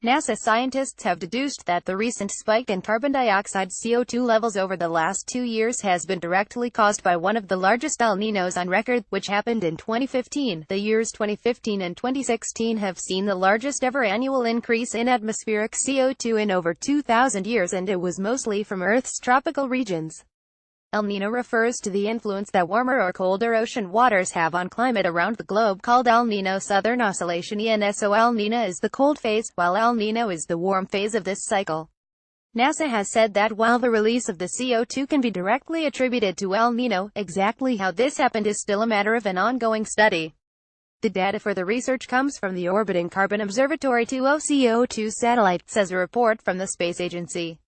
NASA scientists have deduced that the recent spike in carbon dioxide CO2 levels over the last 2 years has been directly caused by one of the largest El Niños on record, which happened in 2015. The years 2015 and 2016 have seen the largest ever annual increase in atmospheric CO2 in over 2,000 years, and it was mostly from Earth's tropical regions. El Niño refers to the influence that warmer or colder ocean waters have on climate around the globe, called El Niño Southern Oscillation. ENSO El Niño is the cold phase, while El Niño is the warm phase of this cycle. NASA has said that while the release of the CO2 can be directly attributed to El Niño, exactly how this happened is still a matter of an ongoing study. The data for the research comes from the orbiting Carbon Observatory 2 CO2 satellite, says a report from the space agency.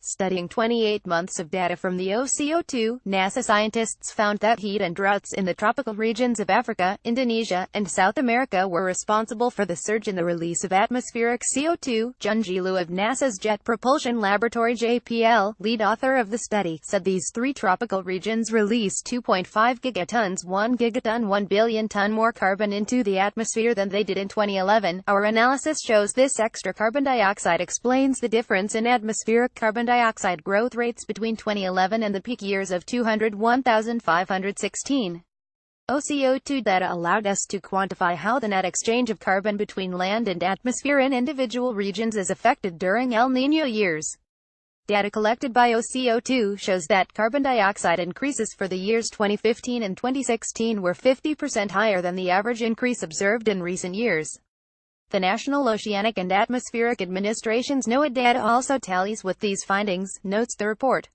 Studying 28 months of data from the OCO2, NASA scientists found that heat and droughts in the tropical regions of Africa, Indonesia, and South America were responsible for the surge in the release of atmospheric CO2. Junji Liu of NASA's Jet Propulsion Laboratory JPL, lead author of the study, said these three tropical regions release 2.5 gigatons, 1 gigaton, 1 billion ton more carbon into the atmosphere than they did in 2011. Our analysis shows this extra carbon dioxide explains the difference in atmospheric carbon dioxide growth rates between 2011 and the peak years of 201,516. OCO2 data allowed us to quantify how the net exchange of carbon between land and atmosphere in individual regions is affected during El Niño years. Data collected by OCO2 shows that carbon dioxide increases for the years 2015 and 2016 were 50% higher than the average increase observed in recent years. The National Oceanic and Atmospheric Administration's NOAA data also tallies with these findings, notes the report.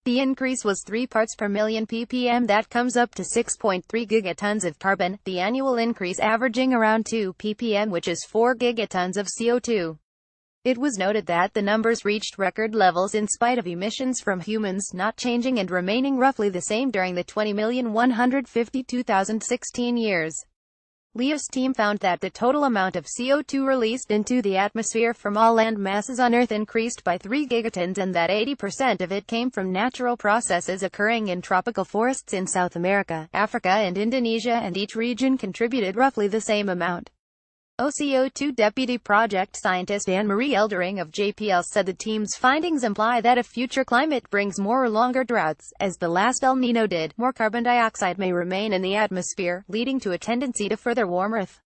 The increase was 3 parts per million ppm, that comes up to 6.3 gigatons of carbon, the annual increase averaging around 2 ppm, which is 4 gigatons of CO2. It was noted that the numbers reached record levels in spite of emissions from humans not changing and remaining roughly the same during the 20,152,016 years. Liu's team found that the total amount of CO2 released into the atmosphere from all land masses on Earth increased by 3 gigatons, and that 80% of it came from natural processes occurring in tropical forests in South America, Africa and Indonesia, and each region contributed roughly the same amount. OCO2 Deputy Project Scientist Anne-Marie Eldering of JPL said the team's findings imply that if future climate brings more or longer droughts, as the last El Niño did, more carbon dioxide may remain in the atmosphere, leading to a tendency to further warm Earth.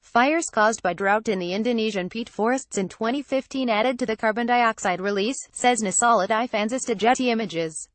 Fires caused by drought in the Indonesian peat forests in 2015 added to the carbon dioxide release, says Nasalad Ifanzis to Getty Images.